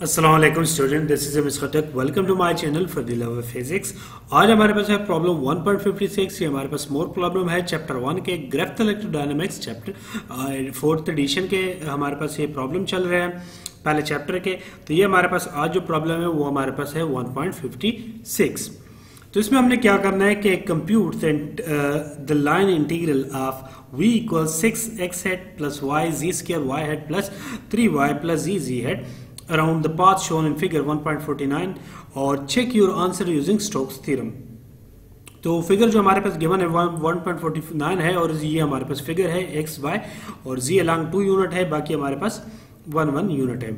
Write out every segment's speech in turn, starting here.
अस्सलाम वालेकुम student, this is mister Tech. Welcome to my channel for the love of physics. आज हमारे पास है प्रॉब्लम 1.56। ये हमारे पास मोर प्रॉब्लम है चैप्टर 1 के graphical electrodynamics chapter 4th addition के। हमारे पास ये प्रॉब्लम चल रहे हैं पहले चैप्टर के। तो ये हमारे पास आज जो प्रॉब्लम है वो हमारे पास है 1.56। तो इसमें हमने क्या करना है कि compute the line integral of v equal 6x head plus y z square y head plus 3y plus z head around the path shown in figure 1.49 और check your answer using Stokes theorem। तो figure जो हमारे पास given है 1.49 है और ये हमारे पास figure है x y और z अलॉन्ग 2 यूनिट है, बाकी हमारे पास 1 यूनिट है।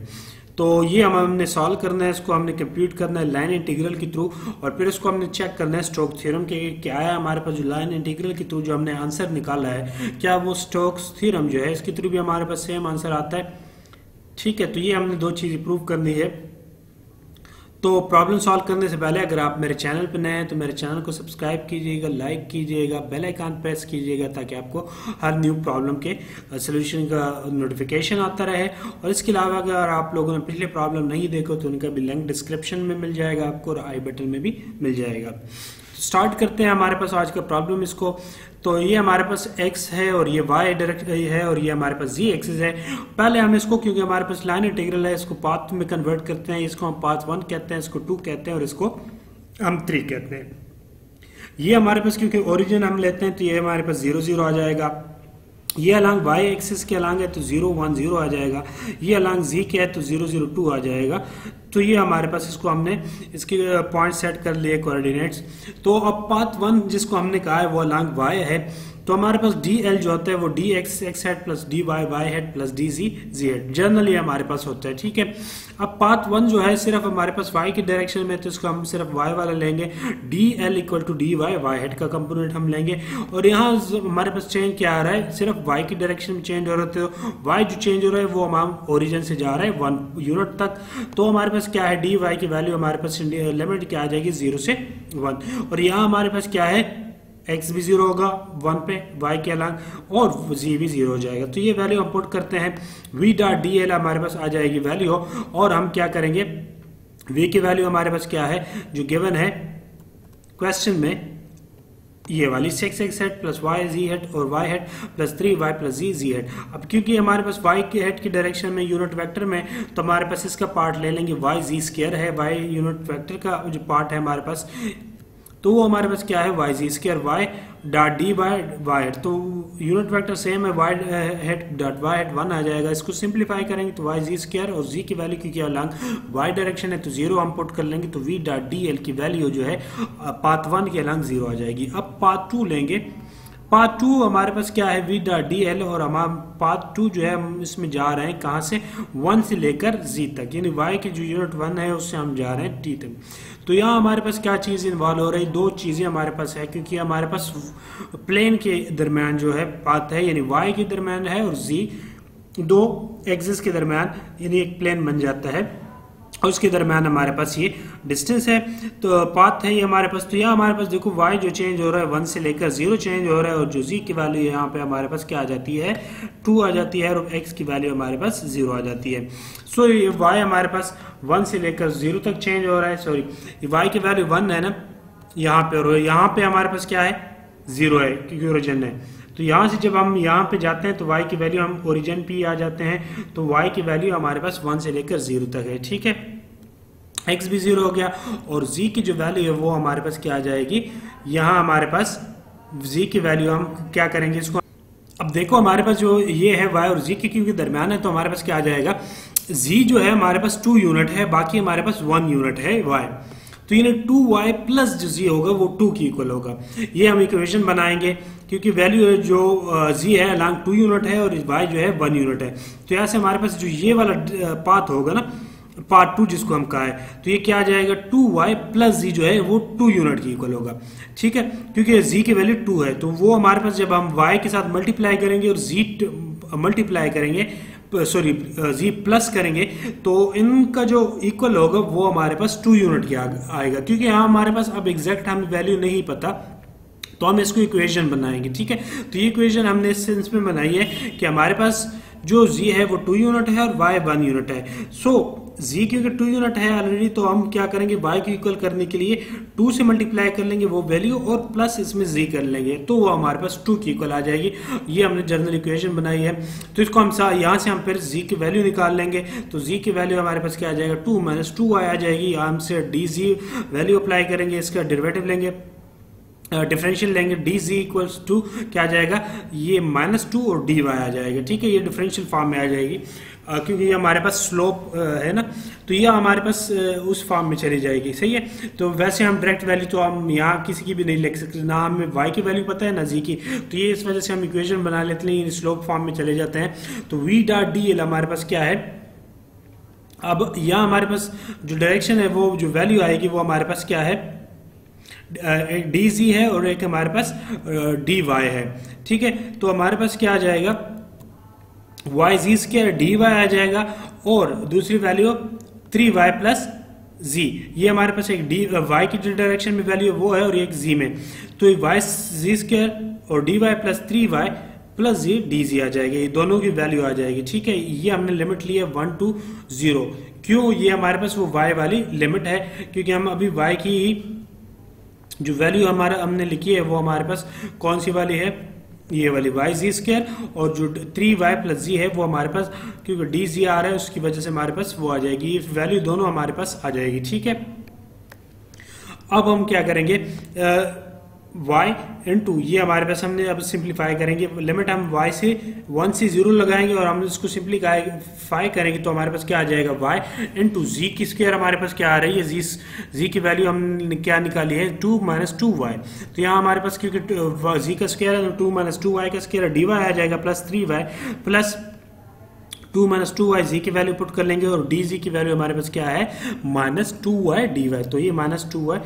तो ये हमने सॉल्व करना है, इसको हमने कंप्यूट करना है लाइन इंटीग्रल के थ्रू और फिर इसको हमने चेक करना है स्टोक्स थ्योरम के क्या है हमारे पास जो लाइन इंटीग्रल के थ्रू जो हमने आंसर निकाला है क्या वो स्टोक्स थ्योरम जो है इसके थ्रू भी हमारे पास सेम आंसर आता है। ठीक है, तो ये हमने दो चीज़ प्रूव करनी है। तो प्रॉब्लम सॉल्व करने से पहले अगर आप मेरे चैनल पर नए हैं तो मेरे चैनल को सब्सक्राइब कीजिएगा, लाइक कीजिएगा, बेल आइकन प्रेस कीजिएगा ताकि आपको हर न्यू प्रॉब्लम के सोल्यूशन का नोटिफिकेशन आता रहे। और इसके अलावा अगर आप लोगों ने पिछले प्रॉब्लम नहीं देखो तो उनका भी लिंक डिस्क्रिप्शन में मिल जाएगा आपको और आई बटन में भी मिल जाएगा। स्टार्ट करते हैं हमारे पास आज का प्रॉब्लम इसको। तो ये हमारे पास x है और ये y डायरेक्ट है और ये हमारे पास z एक्सिस है। पहले हम इसको क्योंकि हमारे पास लाइन इंटीग्रल है इसको पाथ में कन्वर्ट करते हैं। इसको हम पाथ 1 कहते हैं, इसको 2 कहते हैं और इसको हम 3 कहते हैं। ये हमारे पास क्योंकि ओरिजिन हम लेते हैं तो ये हमारे पास 0 0 आ जाएगा। ये अलॉन्ग y एक्सिस के अलॉन्ग है तो 0 1 0 आ जाएगा। ये अलॉन्ग z के है तो 0 0 2 आ जाएगा। तो ये हमारे पास इसको हमने इसके पॉइंट सेट कर लिए कोऑर्डिनेट्स। तो अब पाथ 1 जिसको हमने कहा है वो अलॉन्ग y है तो हमारे पास dl जो होता है वो dx x head plus dy y head plus dz z head generally हमारे पास होता है। ठीक है, अब पाथ 1 जो है सिर्फ हमारे पास y की डायरेक्शन में तो इसको हम सिर्फ y वाला लेंगे। dl equal to dy y hat का कंपोनेंट हम लेंगे और यहाँ हमारे पास चेंज क्या आ रहा है, सिर्फ y की डायरेक्शन में चेंज हो रहा है। तो y जो चेंज हो रहा है वो हम ओरिजिन से जा रहा है 1 यूनिट तक। तो हमारे पास क्या है dy की वैल्यू हमारे पास लिमिट क्या आ जाएगी 0 से 1 और यहाँ हमारे पास क्या है x भी 0 होगा 1 पे y के अलॉन्ग और z भी 0 हो जाएगा। तो ये वैल्यू हम पुट करते हैं v डॉट डी एल हमारे पास आ जाएगी वैल्यू और हम क्या करेंगे v की वैल्यू हमारे पास क्या है जो गिवन है क्वेश्चन में ये वाली 6x head plus y z head और y head plus 3y plus z head. अब क्योंकि हमारे पास y के हेड की डायरेक्शन में यूनिट वेक्टर में तो हमारे पास इसका पार्ट ले लेंगे y z स्क्वायर है, y यूनिट वेक्टर का जो पार्ट है हमारे पास तो वो हमारे पास क्या है y z square y dot D by Y hat. तो यूनिट वेक्टर सेम है y hat dot y hat 1 आ जाएगा। इसको सिंप्लीफाई करेंगे तो y z स्क्वायर और z की वैल्यू क्योंकि अलॉन्ग y डायरेक्शन है तो 0 हम पुट कर लेंगे तो v डॉट डी एल की वैल्यू जो है पाथ 1 के अलॉन्ग 0 आ जाएगी। अब पाथ 2 लेंगे। पाथ 2 हमारे पास क्या है v डॉट डी एल और हम पाथ 2 जो है हम इसमें जा रहे हैं कहाँ से 1 से लेकर z तक, यानी y की जो यूनिट 1 है उससे हम जा रहे हैं t तक। तो यहाँ हमारे पास क्या चीज़ इन्वॉल्व हो रही है, दो चीज़ें हमारे पास है क्योंकि हमारे पास प्लेन के दरमियान जो है पाथ है यानी y के दरमियान है और z दो एक्सिस के दरमियान यानी एक प्लेन बन जाता है और उसके दरमियान हमारे पास ये डिस्टेंस है तो पाथ है ये हमारे पास। तो यहाँ हमारे पास देखो y जो चेंज हो रहा है 1 से लेकर 0 चेंज हो रहा है और जो z की वैल्यू यहाँ पे हमारे पास क्या आ जाती है 2 आ जाती है और x की वैल्यू हमारे पास 0 आ जाती है। सो ये y हमारे पास 1 से लेकर 0 तक चेंज हो रहा है, सॉरी y की वैल्यू 1 है ना यहाँ पे और यहाँ पे हमारे पास क्या है 0 है क्योंकि ओरिजिन है। तो यहाँ से जब हम यहाँ पे जाते हैं तो y की वैल्यू हम ओरिजिन पे आ जाते हैं तो y की वैल्यू हमारे पास 1 से लेकर 0 तक है। ठीक है, x भी 0 हो गया और z की जो वैल्यू है वो हमारे पास क्या आ जाएगी, यहाँ हमारे पास z की वैल्यू हम क्या करेंगे इसको। अब देखो हमारे पास जो ये है y और z की क्योंकि दरम्यान है तो हमारे पास क्या आ जाएगा z जो है हमारे पास 2 यूनिट है, बाकी हमारे पास 1 यूनिट है y। तो यानी 2y प्लस जो z होगा वो 2 की इक्वल होगा। ये हम इक्वेशन बनाएंगे क्योंकि वैल्यू जो z है अलॉन्ग 2 यूनिट है और y जो है 1 यूनिट है। तो यहाँ से हमारे पास जो ये वाला पाथ होगा ना पार्ट 2 जिसको हम कहा है तो ये क्या आ जाएगा 2y प्लस z जो है वो 2 यूनिट की इक्वल होगा। ठीक है, क्योंकि z की वैल्यू 2 है तो वो हमारे पास जब हम y के साथ मल्टीप्लाई करेंगे और z मल्टीप्लाई करेंगे सॉरी z प्लस करेंगे तो इनका जो इक्वल होगा वो हमारे पास 2 यूनिट की आएगा। क्योंकि यहाँ हमारे पास अब एग्जैक्ट हमें वैल्यू नहीं पता तो हम इसको इक्वेशन बनाएंगे। ठीक है, तो ये इक्वेशन हमने इस सेंस में बनाई है कि हमारे पास जो z है वो 2 यूनिट है और y 1 यूनिट है। सो z क्योंकि 2 यूनिट है ऑलरेडी, तो हम क्या करेंगे y को इक्वल करने के लिए 2 से मल्टीप्लाई कर लेंगे वो वैल्यू और प्लस इसमें z कर लेंगे, तो वो हमारे पास 2 की इक्वल आ जाएगी। ये हमने जनरल इक्वेशन बनाई है, तो इसको हम यहाँ से हम फिर z की वैल्यू निकाल लेंगे, तो z की वैल्यू हमारे पास क्या आ जाएगा 2 - 2y आ जाएगी। हम से dz वैल्यू अप्लाई करेंगे, इसका डेरिवेटिव लेंगे, डिफरेंशियल लेंगे, dz इक्वल्स टू क्या आ जाएगा ये -2 और dy आ जाएगा। ठीक है, ये डिफरेंशियल फॉर्म में आ जाएगी क्योंकि ये हमारे पास स्लोप है ना, तो ये हमारे पास उस फॉर्म में चली जाएगी। सही है, तो वैसे हम डायरेक्ट वैल्यू तो हम यहाँ किसी की भी नहीं लिख सकते, ना हमें y की वैल्यू पता है ना z की, तो ये इस वजह से हम इक्वेशन बना लेते हैं, स्लोप फॉर्म में चले जाते हैं। तो v डॉट डी एल हमारे पास क्या है, अब यहाँ हमारे पास जो डायरेक्शन है वो जो वैल्यू आएगी वो हमारे पास क्या है, एक डी जी है और एक हमारे पास डी वाई है। ठीक है, तो हमारे पास क्या आ जाएगा Y z square D Y आ जाएगा, और दूसरी वैल्यू 3y प्लस जी, ये हमारे पास एक डी वाई की जो डायरेक्शन में वैल्यू है वो है और एक जी में, तो वाई जी स्क्वायर और d y plus 3y plus z d z आ जाएगी, ये दोनों की वैल्यू आ जाएगी। ठीक है, ये हमने लिमिट ली है 1 to 0। क्यों, ये हमारे पास वो y वाली लिमिट है, क्योंकि हम अभी y की जो वैल्यू हमारा हमने लिखी है वो हमारे पास कौन सी वाली है, ये वाली वाई जी स्क्वायर, और जो 3y प्लस जी है वो हमारे पास क्योंकि डी जी आ रहा है उसकी वजह से हमारे पास वो आ जाएगी, ये वैल्यू दोनों हमारे पास आ जाएगी। ठीक है, अब हम क्या करेंगे y इंटू ये हमारे पास हमने अब सिंप्लीफाई करेंगे, लिमिट हम y से 1 से 0 लगाएंगे और हम इसको सिंप्लीफाई करेंगे, तो हमारे पास क्या आ जाएगा y इंटू जी की स्क्वायर हमारे पास क्या आ रही है, जी की वैल्यू हमने क्या निकाली है 2 - 2y, तो यहाँ हमारे पास क्योंकि जी का स्क्वायर है तो 2 - 2y का स्क्वायर dy आ जाएगा प्लस 3y प्लस 2 - 2y जी की वैल्यू पुट कर लेंगे, और डी जी की वैल्यू हमारे पास क्या है -2y dy, तो ये -2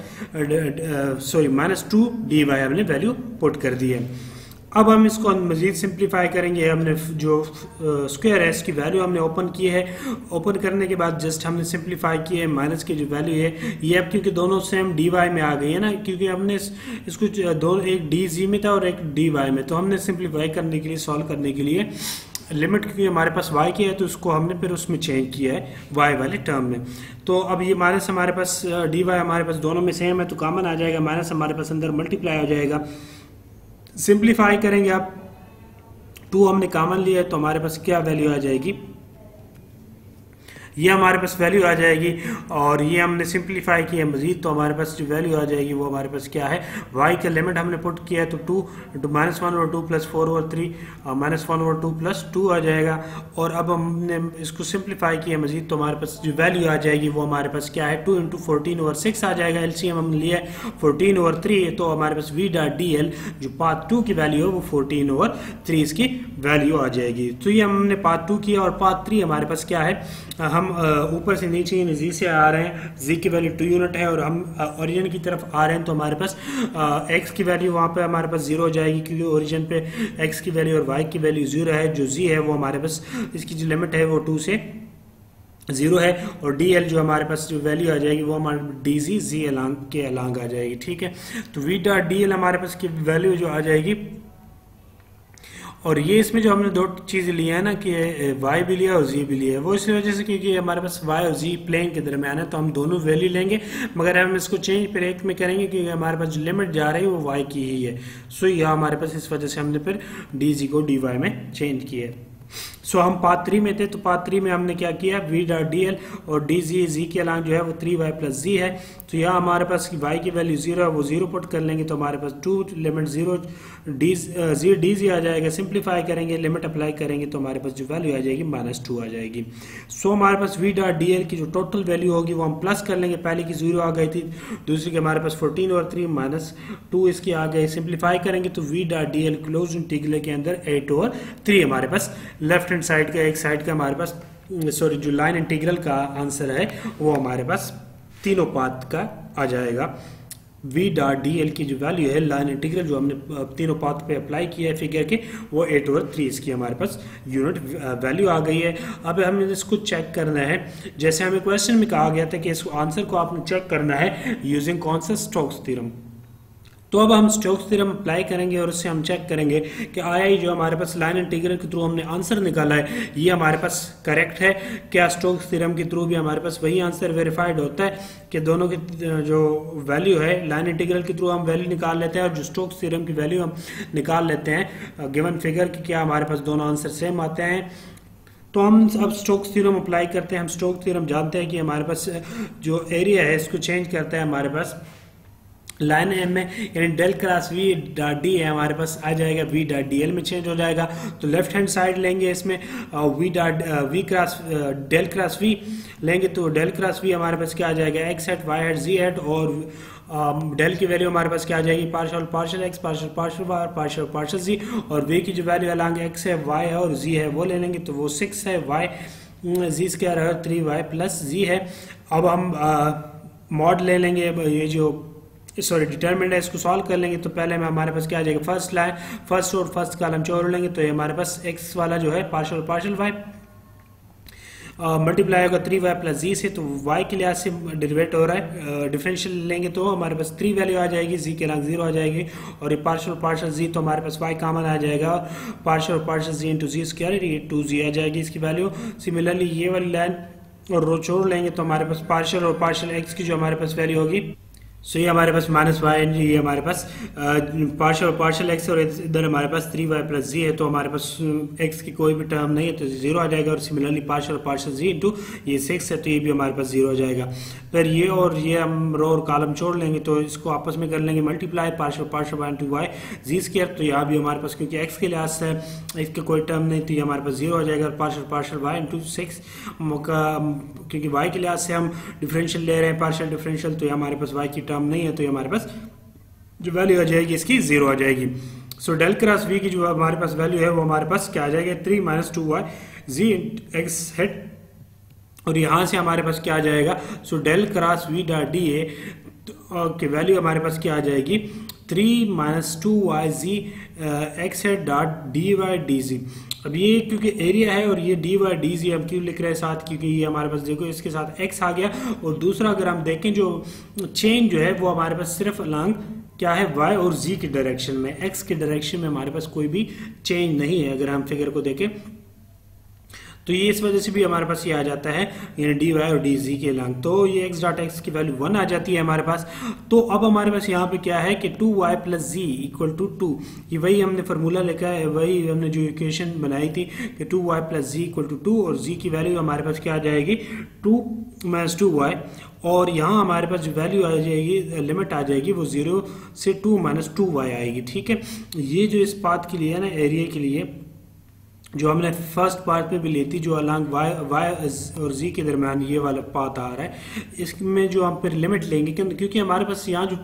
dy हमने वैल्यू पुट कर दी है। अब हम इसको मजीद सिंप्लीफाई करेंगे, हमने जो स्क्वायर है इसकी वैल्यू हमने ओपन की है, ओपन करने के बाद जस्ट हमने सिंप्लीफाई की है, माइनस की जो वैल्यू है ये अब क्योंकि दोनों सेम डी वाई में आ गई है ना, क्योंकि हमने इसको दो एक डी जी में था और एक डी वाई में, तो हमने सिंप्लीफाई करने के लिए सॉल्व करने के लिए लिमिट क्योंकि हमारे पास y की है तो उसको हमने फिर उसमें चेंज किया है y वाले टर्म में। तो अब ये माइनस हमारे पास डी वाई हमारे पास दोनों में सेम है तो कॉमन आ जाएगा, माइनस हमारे पास अंदर मल्टीप्लाई हो जाएगा। सिंप्लीफाई करेंगे आप 2 हमने कॉमन लिया है तो हमारे पास क्या वैल्यू आ जाएगी, ये हमारे पास वैल्यू आ जाएगी, और ये हमने सिंप्लीफाई किया मजीद तो हमारे पास जो वैल्यू आ जाएगी वो हमारे पास क्या है, y का लिमिट हमने पुट किया है तो 2 -1/2 + 4/3 -1/2 + 2 आ जाएगा। और अब हमने इसको सिंप्लीफाई किया मजीद तो हमारे पास जो वैल्यू आ जाएगी वो हमारे पास क्या है 2 × 14/6 आ जाएगा। एलसीएम हमने लिया है 14/3 तो हमारे पास v.dl जो पाथ 2 की वैल्यू है वो 14/3 इसकी वैल्यू आ जाएगी। तो ये हमने पाथ 2 किया, और पाथ 3 हमारे पास क्या है, हम ऊपर से नीचे जी से आ रहे हैं, जी की वैल्यू 2 यूनिट है और हम ओरिजिन की तरफ आ रहे हैं तो हमारे पास एक्स की वैल्यू वहाँ पे हमारे पास 0 हो जाएगी क्योंकि ओरिजिन पे एक्स की वैल्यू और वाई की वैल्यू 0 है। जो जी है वो हमारे पास इसकी जो लिमिट है वो 2 से 0 है, और डी एल जो हमारे पास जो वैल्यू आ जाएगी वो हमारे डी जी जी अलांग आ जाएगी। ठीक है, तो v.dl हमारे पास की वैल्यू जो आ जाएगी, और ये इसमें जो हमने 2 चीज़ें ली है ना कि y भी लिया और z भी लिया है, वो इस वजह से क्योंकि हमारे पास y और z प्लेन के दरमियान है तो हम दोनों वैल्यू लेंगे, मगर हम इसको चेंज फिर एक में करेंगे क्योंकि हमारे पास जो लिमिट जा रही है वो y की ही है। सो यह हमारे पास इस वजह से हमने फिर dz को dy में चेंज किया है। सो हम पाथ 3 में थे तो पाथ 3 में हमने क्या किया, v.dl और जी के अलांग जो है वो 3y + z है, तो यहाँ हमारे पास y की वैल्यू 0 है वो 0 पुट कर लेंगे तो हमारे पास 2 लिमिट 0 डी जी आ जाएगा। सिंप्लीफाई करेंगे, लिमिट अप्लाई करेंगे तो हमारे पास जो वैल्यू आ जाएगी -2 आ जाएगी। सो हमारे पास v.dl की जो टोटल वैल्यू होगी वो हम प्लस कर लेंगे, पहले की 0 आ गई थी, दूसरी की हमारे पास 14/3 -2 इसकी आ गई। सिंप्लीफाई करेंगे तो v.dl क्लोज इंटीग्रल के अंदर 8/3 हमारे पास लेफ्ट हैंड साइड का, एक साइड का हमारे पास सॉरी जो लाइन इंटीग्रल का आंसर है वो हमारे पास तीनों पाथ का आ जाएगा। v.dl की जो वैल्यू है लाइन इंटीग्रल जो हमने तीनों पाथ पे अप्लाई किया है फिगर के वो 8/3 इसकी हमारे पास यूनिट वैल्यू आ गई है। अब हमें इसको चेक करना है, जैसे हमें क्वेश्चन में कहा गया था कि इस आंसर को आपने चेक करना है यूजिंग कौन सा स्टोक्स थ्योरम। तो अब हम स्टोक्स थ्योरम अप्लाई करेंगे और उससे हम चेक करेंगे कि आया ये जो हमारे पास लाइन इंटीग्रल के थ्रू हमने आंसर निकाला है ये हमारे पास करेक्ट है, क्या स्टोक्स थ्योरम के थ्रू भी हमारे पास वही आंसर वेरीफाइड होता है कि दोनों की जो वैल्यू है लाइन इंटीग्रल के थ्रू हम वैल्यू निकाल लेते हैं और जो स्टोक्स थ्योरम की वैल्यू हम निकाल लेते हैं गिवन फिगर की, क्या हमारे पास दोनों आंसर सेम आते हैं। तो हम अब स्टोक्स थ्योरम अप्लाई करते हैं। हम स्टोक्स थ्योरम जानते हैं कि हमारे पास जो एरिया है इसको चेंज करता है हमारे पास लाइन एम में, यानी del cross we dot D है हमारे पास आ जाएगा वी डॉट डी एल में चेंज हो जाएगा। तो लेफ्ट हैंड साइड लेंगे इसमें V cross del cross V लेंगे तो डेल क्रॉस वी हमारे पास क्या आ जाएगा x hat y hat z hat, और डेल की वैल्यू हमारे पास क्या आ जाएगी partial partial x partial partial y partial partial z, और वी की जो वैल्यू अलग एक्स है वाई है और जी है वो ले लेंगे तो वो 6 है, वाई जी स्क्वायर है 3y प्लस जी है। अब हम मॉड ले लेंगे, ये जो डिटरमिनेंट है इसको सॉल्व कर लेंगे तो पहले में हमारे पास क्या आ जाएगा फर्स्ट लाइन फर्स्ट और फर्स्ट कॉलम जोड़ लेंगे तो ये हमारे पास एक्स वाला जो है पार्शियल पार्शियल वाई मल्टीप्लाई होगा 3y प्लस जी से, तो y के लिहाज से डेरिवेट हो रहा है, डिफरेंशियल लेंगे तो हमारे पास 3 वैल्यू आ जाएगी, z के रंग 0 आ जाएगी, और ये पार्शियल पार्शियल z तो हमारे पास y कॉमन आ जाएगा, पार्शियल पार्शियल z इंटू जी स्क्वायर ये 2z आ जाएगी इसकी वैल्यू। सिमिलरली ये वाली लाइन और रो छोड़ लेंगे तो हमारे पास पार्शियल और पार्शियल x की जो हमारे पास वैल्यू होगी सो ये हमारे पास माइनस वाई, ये हमारे पास पार्शियल पार्शियल एक्स और इधर हमारे पास 3y प्लस जी है तो हमारे पास x की कोई भी टर्म नहीं है तो 0 आ जाएगा, और सिमिलरली पार्शियल पार्शियल जी इंटू ये 6 है तो ये भी हमारे पास 0 आ जाएगा। फिर ये और ये हम रो और कॉलम छोड़ लेंगे तो इसको आपस में कर लेंगे multiply partial partial y into y z square, तो यहाँ भी हमारे पास क्योंकि x के लिहाज से इसके कोई टर्म नहीं तो ये हमारे पास 0 आ जाएगा, और पार्शियल पार्शियल वाई इंटू 6 क्योंकि y के लिहाज से हम डिफरेंशियल ले रहे हैं पार्शियल डिफरेंशियल तो ये हमारे पास y की टर्म नहीं है तो ये हमारे पास जो वैल्यू आ जाएगी इसकी 0 आ जाएगी। सो डेल क्रॉस वी की जो हमारे पास वैल्यू है वो हमारे पास क्या आ जाएगा 3 minus 2y z x head, और यहाँ से हमारे पास क्या आ जाएगा so del cross we dot D a की वैल्यू हमारे पास क्या आ जाएगी 3 minus 2y z x hat dot d y d z. अब ये क्योंकि एरिया है और ये डी वाई डी जी हम क्यों लिख रहे हैं साथ, क्योंकि ये हमारे पास देखो इसके साथ x आ गया, और दूसरा अगर हम देखें जो चेंज जो है वो हमारे पास सिर्फ अलॉन्ग क्या है y और z की डायरेक्शन में, x की डायरेक्शन में हमारे पास कोई भी चेंज नहीं है अगर हम फिगर को देखें तो ये इस वजह से भी हमारे पास ये आ जाता है यानी डी वाई और डी जी के लॉन्ग, तो ये एक्स डॉट एक्स की वैल्यू 1 आ जाती है हमारे पास। तो अब हमारे पास यहाँ पे क्या है कि 2y plus ji equal to 2, ये वही हमने फार्मूला लिखा है, वही हमने जो इक्वेशन बनाई थी कि 2y plus ji equal to 2, और जी की वैल्यू हमारे पास क्या आ जाएगी 2 माइनस 2y, और यहाँ हमारे पास जो वैल्यू आ जाएगी लिमिट आ जाएगी वो 0 से 2 माइनस 2y आएगी। ठीक है, ये जो इस पाथ के लिए है ना एरिया के लिए जो हमने फर्स्ट पार्ट में भी ली थी जो अलॉन्ग y और z के दरमियान ये वाला पाथ आ रहा है, इसमें जो हम फिर लिमिट लेंगे क्योंकि हमारे पास यहाँ जो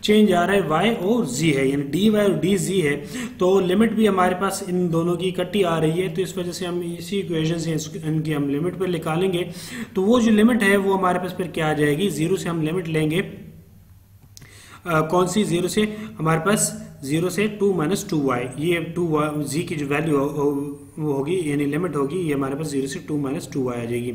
चेंज आ रहा है y और z है यानी dy और dz है, तो लिमिट भी हमारे पास इन दोनों की इकट्ठी आ रही है, तो इस वजह से हम इसी इक्वेशन से इनकी हम लिमिट पर निकालेंगे तो वो जो लिमिट है वो हमारे पास फिर क्या आ जाएगी 0 से हम लिमिट लेंगे कौन सी 0 से हमारे पास 0 से 2 माइनस 2y, ये 2y z की जो वैल्यू होगी यानी लिमिट होगी ये हमारे पास 0 से 2 माइनस 2y आ जाएगी,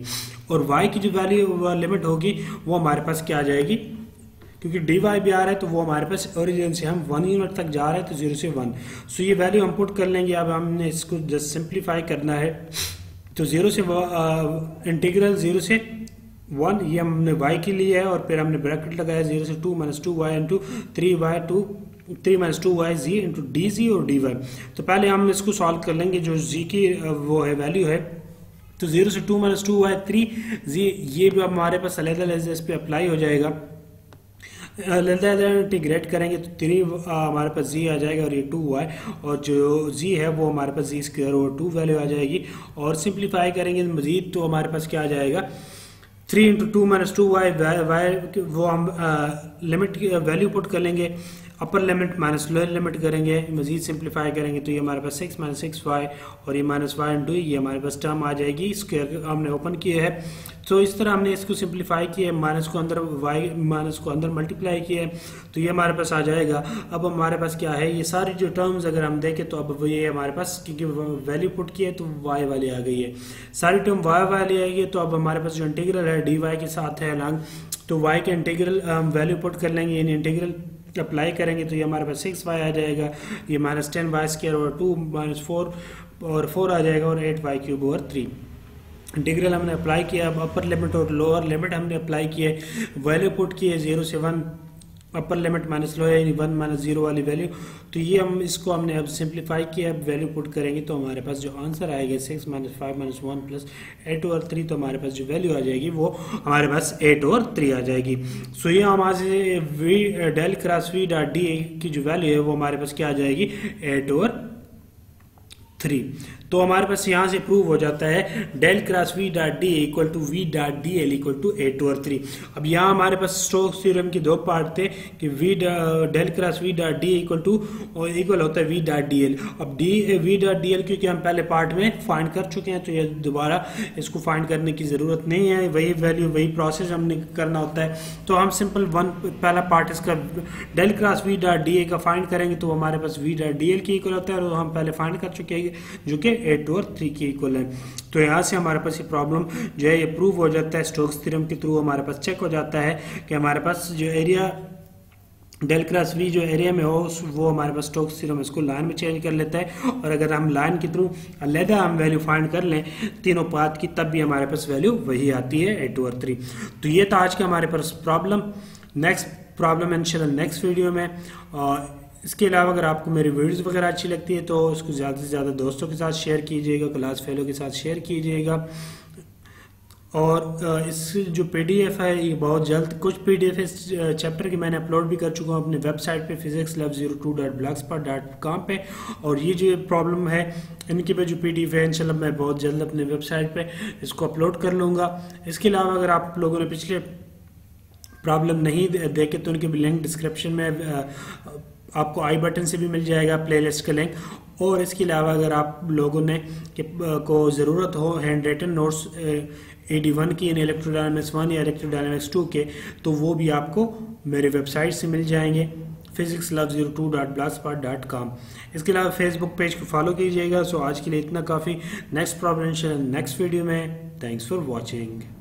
और y की जो वैल्यू लिमिट होगी वो हमारे पास क्या आ जाएगी क्योंकि dy भी आ रहा है तो वो हमारे पास ओरिजिन से हम 1 यूनिट तक जा रहे हैं तो 0 से 1, सो ये वैल्यू हम पुट कर लेंगे। अब हमने इसको जस्ट सिंप्लीफाई करना है तो 0 से इंटीग्रल 0 से 1 ये हमने y के लिए है, और फिर हमने ब्रैकेट लगाया 0 से 2 minus 2y into 3 minus 2y जी इंटू डी जी और डी वाई। तो पहले हम इसको सॉल्व कर लेंगे जो जी की वो है वैल्यू है तो 0 से 2 माइनस 2y 3 जी, ये भी हमारे पास अलग-अलग इस पे अप्लाई हो जाएगा, अलग-अलग इंटीग्रेट करेंगे तो 3 हमारे पास जी आ जाएगा और ये 2y, और जो जी है वो हमारे पास जी स्क्वायर और 2 वैल्यू आ जाएगी, और सिंप्लीफाई करेंगे मजीद तो हमारे पास क्या आ जाएगा 3 इंटू 2 माइनस 2y वो हम लिमिट की वैल्यू पुट कर लेंगे, upper limit minus lower limit करेंगे, मजीद सिंप्लीफाई करेंगे तो ये हमारे पास 6 माइनस 6y और ये माइनस वाई इंटू ये हमारे पास टर्म आ जाएगी, स्क्वायर हमने ओपन किया है तो इस तरह हमने इसको सिंप्लीफाई किया है, माइनस को अंदर y माइनस को अंदर मल्टीप्लाई किया है तो ये हमारे पास आ जाएगा। अब हमारे पास क्या है ये सारी जो टर्म्स अगर हम देखें तो अब ये हमारे पास क्योंकि वैल्यू पुट किया है तो y वाली आ गई है, सारी टर्म y वाली आएगी, तो अब हमारे पास जो इंटीग्रल है dy के साथ है अलग तो y के इंटीग्रल हम वैल्यू पुट कर लेंगे यानी इंटीग्रल अप्लाई करेंगे तो ये हमारे पास 6y आ जाएगा, ये -10y² और 2 -4 और 4 आ जाएगा और 8y³ ओवर 3। इंटीग्रल हमने अप्लाई किया, अब अपर लिमिट और लोअर लिमिट हमने अप्लाई किए, वैल्यू पुट किए 0 से 1, अपर लिमिट माइनस लोअर यानी 1 माइनस 0 वाली वैल्यू। तो ये इसको हमने अब सिंप्लीफाई किया, अब वैल्यू पुट करेंगे तो हमारे पास जो आंसर आएगा 6 - 5 - 1 + 8 ओवर 3, तो हमारे पास जो वैल्यू आ जाएगी वो हमारे पास 8 ओवर 3 आ जाएगी। सो ये हमारे del cross v dot D की जो वैल्यू है वो हमारे पास क्या आ जाएगी 8 ओवर 3। तो हमारे पास यहाँ से प्रूव हो जाता है del cross v dot D equal to v dot D L equal to 8 over 3। अब यहाँ हमारे पास स्टोक्स थ्योरम की दो पार्ट थे कि del cross v dot D equal to और इक्वल होता है v डॉट डी एल। अब v डॉट डी एल क्योंकि हम पहले पार्ट में फाइंड कर चुके हैं तो ये दोबारा इसको फाइंड करने की ज़रूरत नहीं है, वही वैल्यू वही प्रोसेस हमने करना होता है। तो हम सिंपल पहला पार्ट इसका del cross v dot D A का फाइंड करेंगे तो हमारे पास v डॉट डी एल की इक्वल होता है और हम पहले फाइंड कर चुके हैं जो कि 8 ओवर 3 की इक्वल है। तो यहाँ से हमारे पास ये प्रॉब्लम जो है ये प्रूव हो जाता है, स्टोक्स थ्योरम के थ्रू हमारे पास चेक हो जाता है कि हमारे पास जो एरिया डेल क्रॉस v जो एरिया में हो वो हमारे पास स्टोक्स थ्योरम इसको लाइन में चेंज कर लेता है, और अगर हम लाइन के थ्रू अलहदा हम वैल्यू फाइंड कर लें तीनों पाथ की तब भी हमारे पास वैल्यू वही आती है 8 ओवर 3। तो ये था आज का हमारे पास प्रॉब्लम। नेक्स्ट प्रॉब्लम इंशाल्लाह नेक्स्ट वीडियो में। इसके अलावा अगर आपको मेरी वीडियोस वगैरह अच्छी लगती है तो उसको ज़्यादा से ज़्यादा दोस्तों के साथ शेयर कीजिएगा, क्लास फेलो के साथ शेयर कीजिएगा। और इस जो PDF है ये बहुत जल्द, कुछ PDF इस चैप्टर की मैंने अपलोड भी कर चुका हूँ अपने वेबसाइट पे physicslab02.blogspot.com पे, और ये जो प्रॉब्लम है इनकी पे जो PDF है इंशाल्लाह मैं बहुत जल्द अपने वेबसाइट पे इसको अपलोड कर लूँगा। इसके अलावा अगर आप लोगों ने पिछले प्रॉब्लम नहीं देखे तो उनके भी लिंक डिस्क्रिप्शन में आपको आई बटन से भी मिल जाएगा प्लेलिस्ट का लिंक। और इसके अलावा अगर आप लोगों ने को ज़रूरत हो हैंड रिटन नोट्स AD1 की इन इलेक्ट्रोडायनामिक्स 1 या इलेक्ट्रोडायनामिक्स 2 के, तो वो भी आपको मेरे वेबसाइट से मिल जाएंगे physicslab02.blogspot.com। इसके अलावा फेसबुक पेज को फॉलो कीजिएगा। सो आज के लिए इतना काफ़ी। नेक्स्ट प्रॉब्लम नेक्स्ट वीडियो में। Thanks for watching.